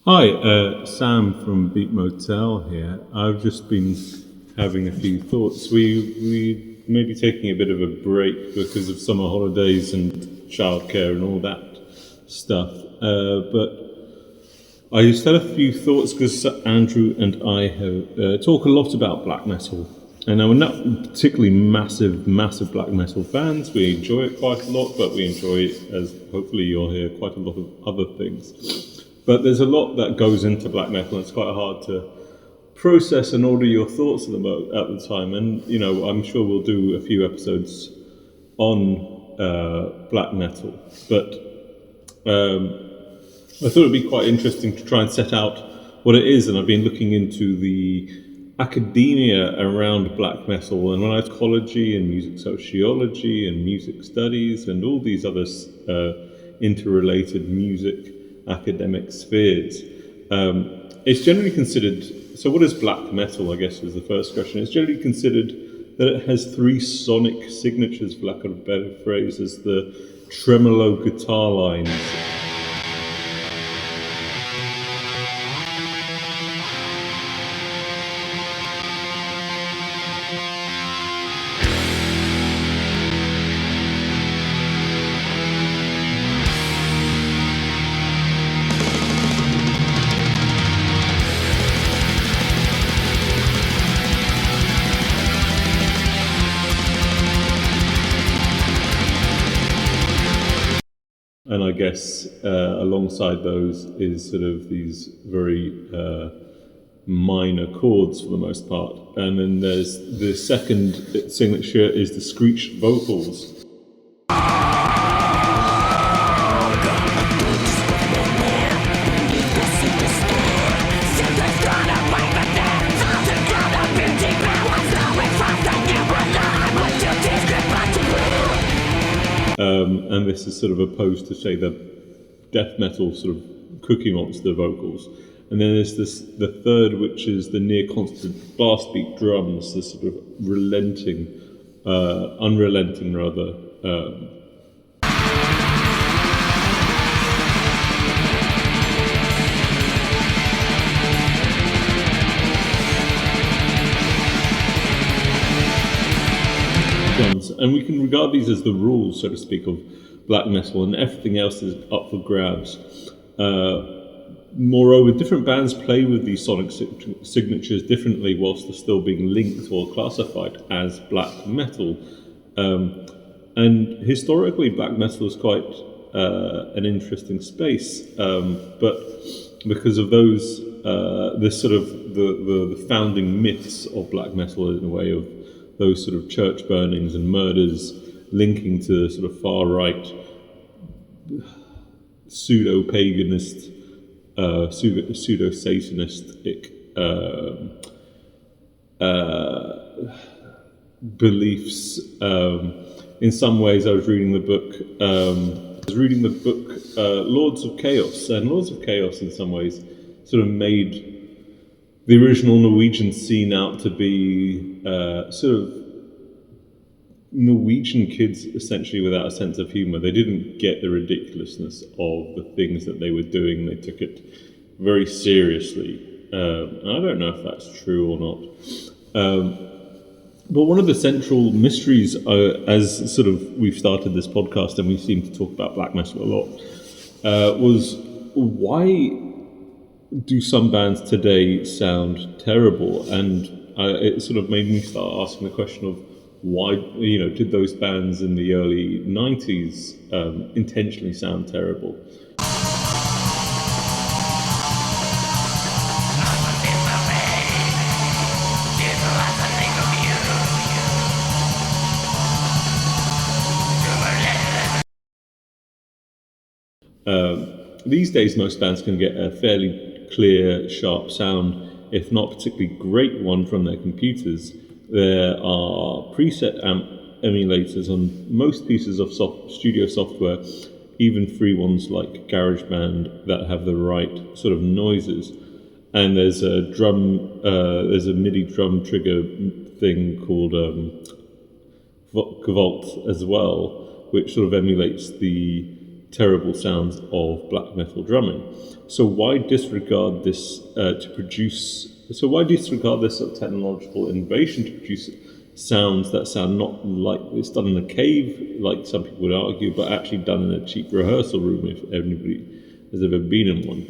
Hi, Sam from Beat Motel here. I've just been having a few thoughts. We may be taking a bit of a break because of summer holidays and childcare and all that stuff. But I just had a few thoughts because Andrew and I have talk a lot about black metal. And now we're not particularly massive black metal fans. We enjoy it quite a lot, but we enjoy, as hopefully you'll hear, quite a lot of other things. But there's a lot that goes into black metal, and it's quite hard to process and order your thoughts at the time. And, you know, I'm sure we'll do a few episodes on black metal. But I thought it'd be quite interesting to try and set out what it is. And I've been looking into the academia around black metal and psychology and music sociology and music studies and all these other interrelated music academic spheres. It's generally considered, so what is black metal, I guess, is the first question. It's generally considered that it has three sonic signatures, for lack of a better phrase, as the tremolo guitar lines. And I guess alongside those is sort of these very minor chords for the most part. And then there's the second signature is the screeched vocals. And this is sort of opposed to, say, the death metal sort of Cookie Monster vocals. And then there's the third, which is the near constant blast beat drums, the sort of unrelenting rather. Drums. And we can regard these as the rules, so to speak, of black metal, and everything else is up for grabs. Moreover, different bands play with these sonic signatures differently whilst they're still being linked or classified as black metal. And historically, black metal is quite an interesting space, but because of those, this sort of the founding myths of black metal in a way of those sort of church burnings and murders linking to sort of far-right pseudo-paganist, pseudo-satanistic beliefs. In some ways, I was reading the book Lords of Chaos, and Lords of Chaos in some ways sort of made the original Norwegian scene out to be sort of Norwegian kids essentially without a sense of humour. They didn't get the ridiculousness of the things that they were doing. They took it very seriously. And I don't know if that's true or not. But one of the central mysteries, as sort of we've started this podcast and we seem to talk about black metal a lot, was why do some bands today sound terrible? And it sort of made me start asking the question of why, you know, did those bands in the early 90s intentionally sound terrible? These days, most bands can get a fairly clear, sharp sound, if not particularly great one, from their computers. There are preset amp emulators on most pieces of studio software, even free ones like GarageBand, that have the right sort of noises. And there's a MIDI drum trigger thing called kvlt as well, which sort of emulates the terrible sounds of black metal drumming. So why disregard this why disregard this sort of technological innovation to produce sounds that sound not like it's done in a cave, like some people would argue, but actually done in a cheap rehearsal room, if anybody has ever been in one.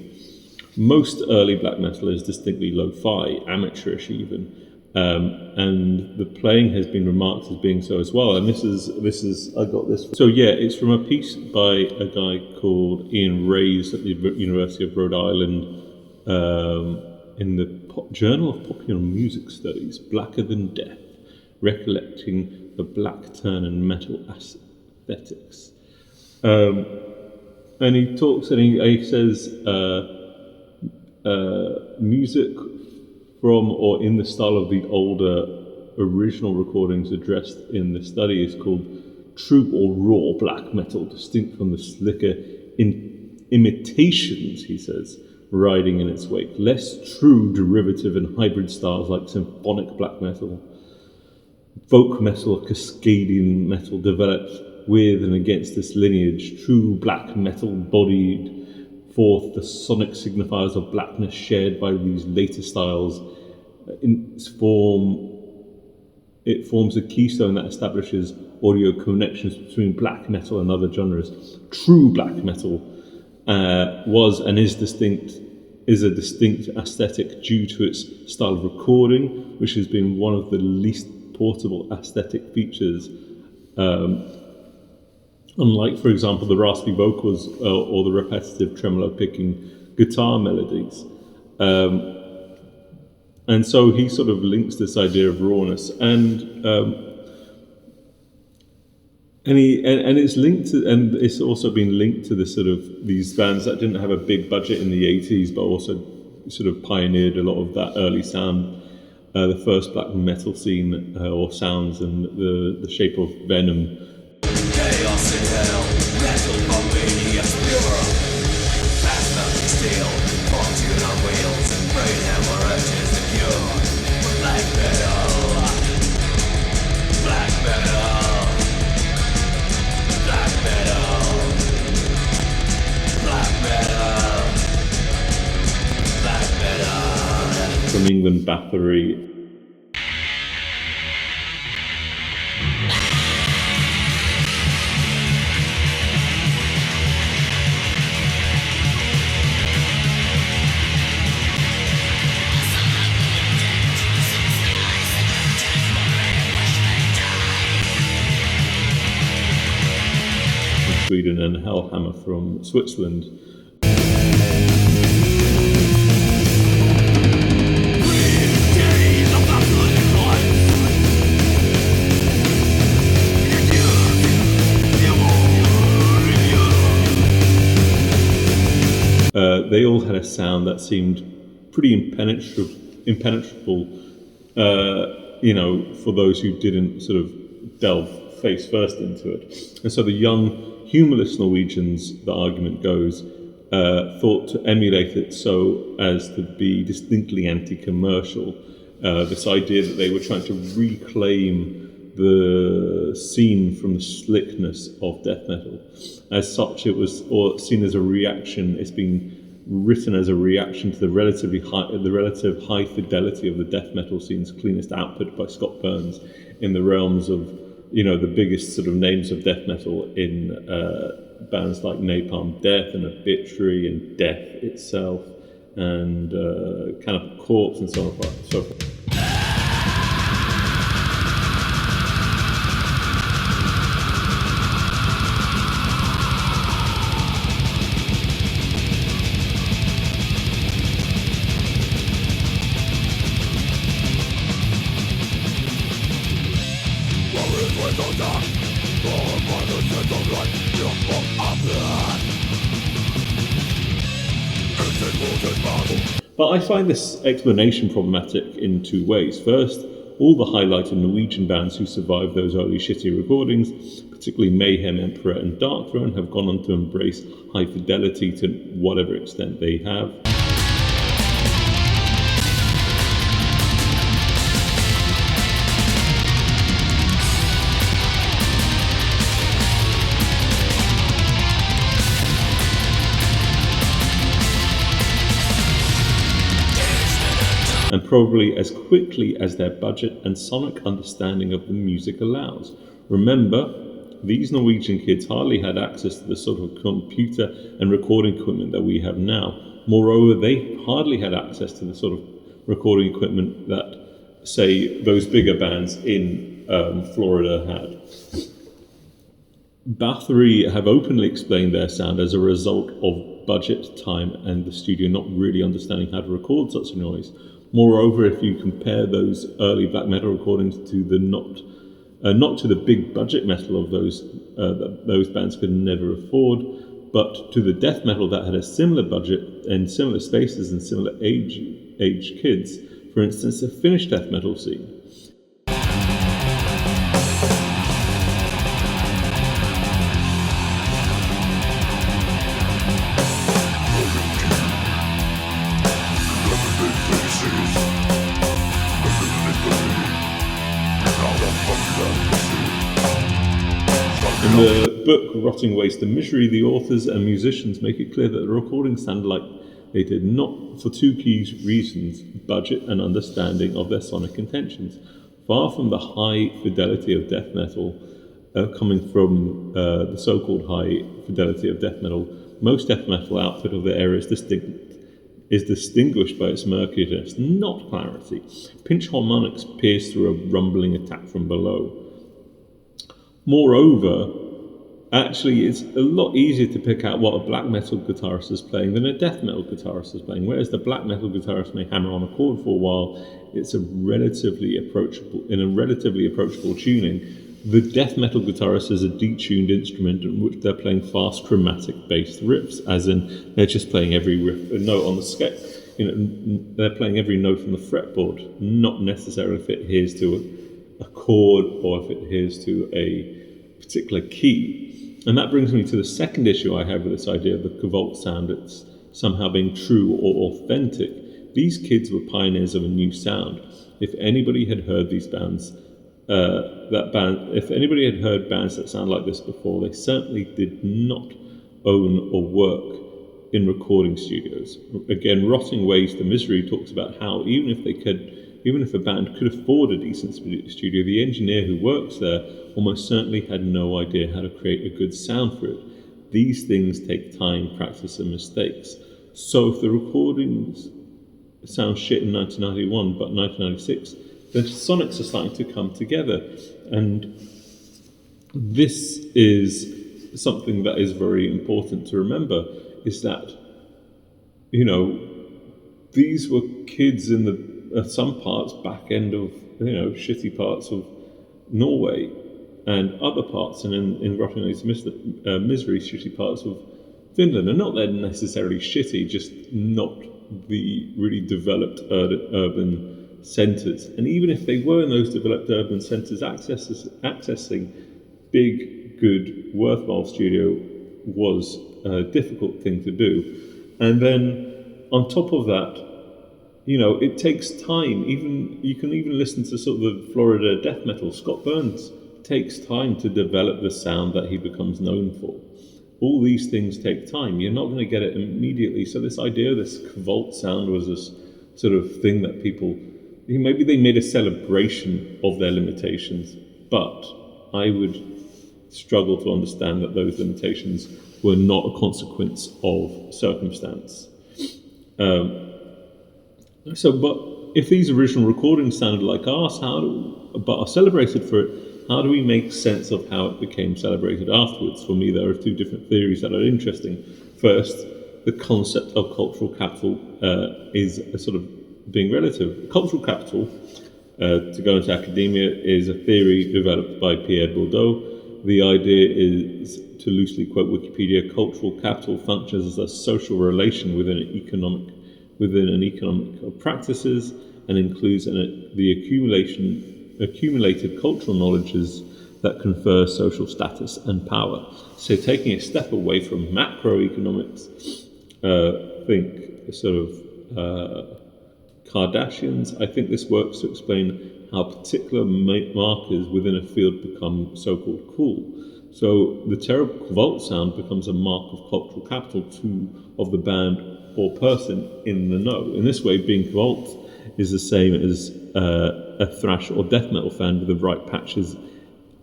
Most early black metal is distinctly lo-fi, amateurish even, and the playing has been remarked as being so as well. And this is I got this. So yeah, it's from a piece by a guy called Reyes at the University of Rhode Island, in the Journal of Popular Music Studies, Blacker Than Death, Recollecting the Black Turn and Metal Aesthetics. And he talks and he says music from or in the style of the older original recordings addressed in the study is called true or raw black metal, distinct from the slicker imitations, he says, riding in its wake. Less true derivative and hybrid styles like symphonic black metal, folk metal, Cascadian metal developed with and against this lineage. True black metal bodied forth the sonic signifiers of blackness shared by these later styles. It forms a keystone that establishes audio connections between black metal and other genres. True black metal was and is a distinct aesthetic due to its style of recording, which has been one of the least portable aesthetic features. Unlike, for example, the raspy vocals or the repetitive tremolo picking guitar melodies. And so he sort of links this idea of rawness, and it's linked to, and it's also been linked to the sort of these bands that didn't have a big budget in the 80s, but also sort of pioneered a lot of that early sound, the first black metal scene or sounds, and the shape of Venom. Chaos in hell, metal convenience pure. Fast melting steel, fortune on wheels, brain hemorrhages the cure. Black metal, black metal, black metal, black metal, black metal. From England, Bathory. Sweden, and Hellhammer from Switzerland. They all had a sound that seemed pretty impenetrable, for those who didn't sort of delve face first into it. And so the young humorless Norwegians, the argument goes, thought to emulate it so as to be distinctly anti-commercial. This idea that they were trying to reclaim the scene from the slickness of death metal. As such, it was seen as a reaction. It's been written as a reaction to the relative high fidelity of the death metal scene's cleanest output by Scott Burns in the realms of the biggest sort of names of death metal in bands like Napalm Death and Obituary and Death itself and Cannibal Corpse and so forth. But I find this explanation problematic in two ways. First, all the highlighted Norwegian bands who survived those early shitty recordings, particularly Mayhem, Emperor and Darkthrone, have gone on to embrace high fidelity to whatever extent they have. and probably as quickly as their budget and sonic understanding of the music allows. Remember, these Norwegian kids hardly had access to the sort of computer and recording equipment that we have now. Moreover, they hardly had access to the sort of recording equipment that, say, those bigger bands in Florida had. Bathory have openly explained their sound as a result of budget, time, and the studio not really understanding how to record such a noise. Moreover, if you compare those early black metal recordings to the not to the big budget metal of those that those bands could never afford, but to the death metal that had a similar budget and similar spaces and similar age kids, for instance, the Finnish death metal scene. In the book Rotting Waste and Misery, the authors and musicians make it clear that the recordings sound like they did not for two key reasons: budget and understanding of their sonic intentions. Far from the high fidelity of death metal, coming from the so-called high fidelity of death metal, most death metal output of the era is distinguished by its murkiness, not clarity. Pinch harmonics pierce through a rumbling attack from below. Moreover, actually, it's a lot easier to pick out what a black metal guitarist is playing than a death metal guitarist is playing. Whereas the black metal guitarist may hammer on a chord for a while, it's a relatively approachable tuning. The death metal guitarist is a detuned instrument in which they're playing fast chromatic based riffs, as in they're just playing every note on the scale. They're playing every note on the fretboard, not necessarily if it adheres to a chord or if it adheres to a particular key. And that brings me to the second issue I have with this idea of the kvlt sound. It's somehow being true or authentic. These kids were pioneers of a new sound. If anybody had heard these bands, if anybody had heard bands that sound like this before, they certainly did not own or work in recording studios. Again, Rotting Waste and Misery talks about how even if a band could afford a decent studio, the engineer who works there almost certainly had no idea how to create a good sound for it. These things take time, practice, and mistakes. So if the recordings sound shit in 1991, but 1996, the sonics are starting to come together. And this is something that is very important to remember, is that, these were kids in the some parts back end of shitty parts of Norway, and other parts, and in Rotting Waste Misery, shitty parts of Finland. And not they're necessarily shitty, just not the really developed urban centres. And even if they were in those developed urban centres, accessing big, good, worthwhile studio was a difficult thing to do. And then on top of that, it takes time. You can even listen to sort of the Florida death metal. Scott Burns takes time to develop the sound that he becomes known for. All these things take time. You're not going to get it immediately. So this idea of this kvlt sound was this sort of thing that people, maybe they made a celebration of their limitations, but I would struggle to understand that those limitations were not a consequence of circumstance. But if these original recordings sounded like ours, but are celebrated for it, how do we make sense of how it became celebrated afterwards? For me, there are two different theories that are interesting. First, the concept of cultural capital is a sort of being relative. Cultural capital, to go into academia, is a theory developed by Pierre Bourdieu. The idea is, to loosely quote Wikipedia, cultural capital functions as a social relation within an economic of practices, and includes the accumulated cultural knowledges that confer social status and power. So taking a step away from macroeconomics, think sort of Kardashians, I think this works to explain how particular markers within a field become so-called cool. So the terrible kvlt sound becomes a mark of cultural capital of the band or person in the know. In this way, being kvlt is the same as a thrash or death metal fan with the right patches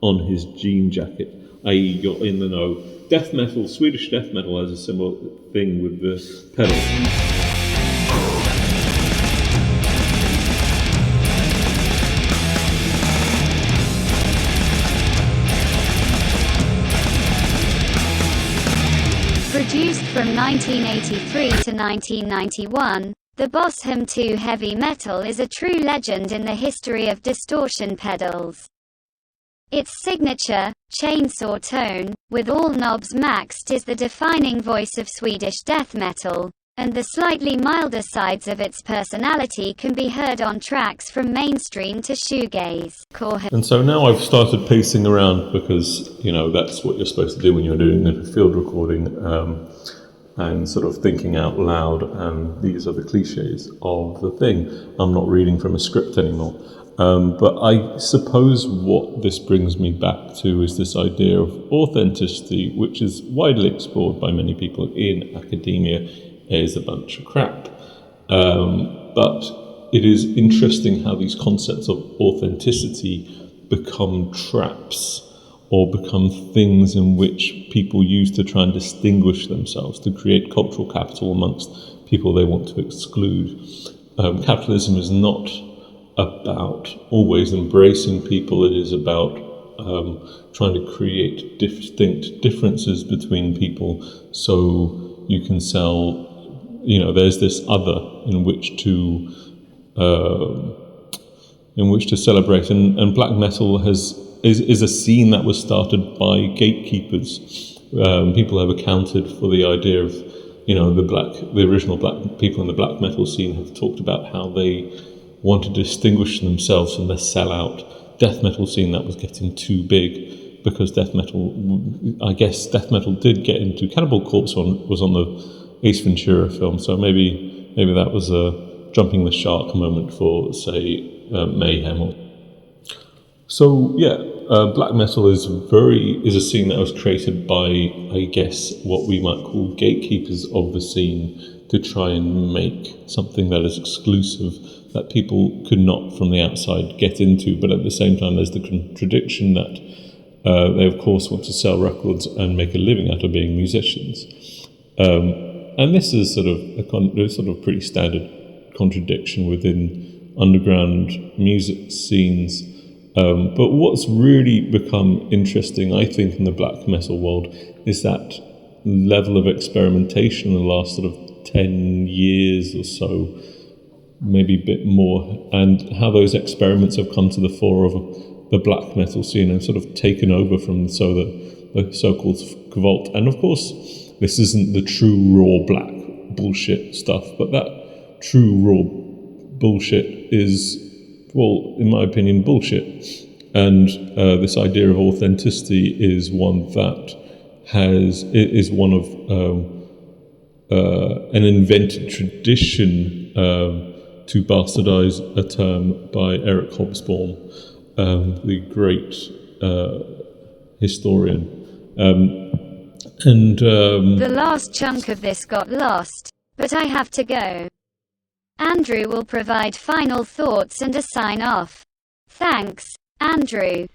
on his jean jacket, i.e. you're in the know. Death metal, Swedish death metal has a similar thing with the pedals. Produced from 1983 to 1991, the Boss-Hum 2 heavy metal is a true legend in the history of distortion pedals. Its signature, chainsaw tone, with all knobs maxed, is the defining voice of Swedish death metal, and the slightly milder sides of its personality can be heard on tracks from mainstream to shoegaze. And so now I've started pacing around because, that's what you're supposed to do when you're doing a field recording, and sort of thinking out loud, and these are the cliches of the thing. I'm not reading from a script anymore. But I suppose what this brings me back to is this idea of authenticity, which is widely explored by many people in academia, is a bunch of crap. But it is interesting how these concepts of authenticity become traps or become things in which people use to try and distinguish themselves, to create cultural capital amongst people they want to exclude. Capitalism is not about always embracing people. It is about trying to create distinct differences between people so you can sell, there's this other in which to celebrate. And black metal is a scene that was started by gatekeepers. People have accounted for the idea of, the original black people in the black metal scene have talked about how they want to distinguish themselves from the sellout death metal scene that was getting too big, because death metal did get into Cannibal Corpse was on the Ace Ventura film, so maybe that was a jumping the shark moment for, say, Mayhem. So yeah, black metal is a scene that was created by, I guess, what we might call gatekeepers of the scene, to try and make something that is exclusive, that people could not from the outside get into. But at the same time, there's the contradiction that they of course want to sell records and make a living out of being musicians. And this is sort of a pretty standard contradiction within underground music scenes. But what's really become interesting, I think, in the black metal world is that level of experimentation in the last sort of 10 years or so, maybe a bit more, and how those experiments have come to the fore of the black metal scene and sort of taken over from the so-called kvlt. And of course, this isn't the true raw black bullshit stuff, but that true raw bullshit is, well, in my opinion, bullshit. And this idea of authenticity is one that is one of an invented tradition to bastardize a term by Eric Hobsbawm, the great historian. The last chunk of this got lost, but I have to go. Andrew will provide final thoughts and a sign-off. Thanks, Andrew.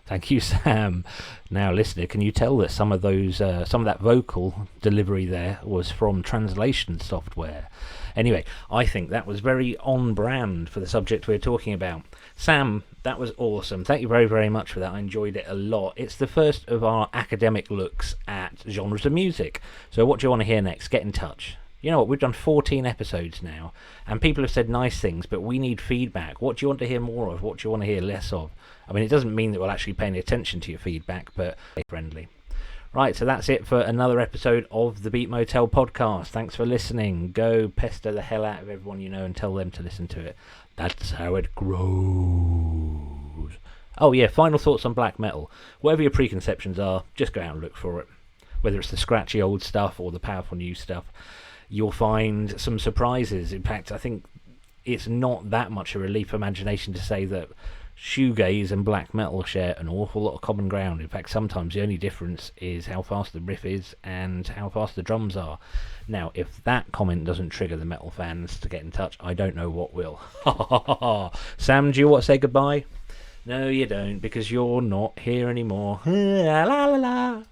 Thank you, Sam. Now, listener, can you tell that some of that vocal delivery there was from translation software? Anyway, I think that was very on brand for the subject we're talking about. Sam, that was awesome. Thank you very, very much for that. I enjoyed it a lot. It's the first of our academic looks at genres of music. So what do you want to hear next? Get in touch. You know what, we've done 14 episodes now, and people have said nice things, but we need feedback. What do you want to hear more of? What do you want to hear less of? I mean, it doesn't mean that we'll actually pay any attention to your feedback, but stay friendly. Right, so that's it for another episode of the Beat Motel podcast. Thanks for listening. Go pester the hell out of everyone you know and tell them to listen to it. That's how it grows. Oh yeah, final thoughts on black metal. Whatever your preconceptions are, just go out and look for it. Whether it's the scratchy old stuff or the powerful new stuff, you'll find some surprises. In fact, I think it's not that much a relief of imagination to say that shoegaze and black metal share an awful lot of common ground. In fact, sometimes the only difference is how fast the riff is and how fast the drums are. Now, if that comment doesn't trigger the metal fans to get in touch, I don't know what will. Sam, do you want to say goodbye? No, you don't, because you're not here anymore. La la la.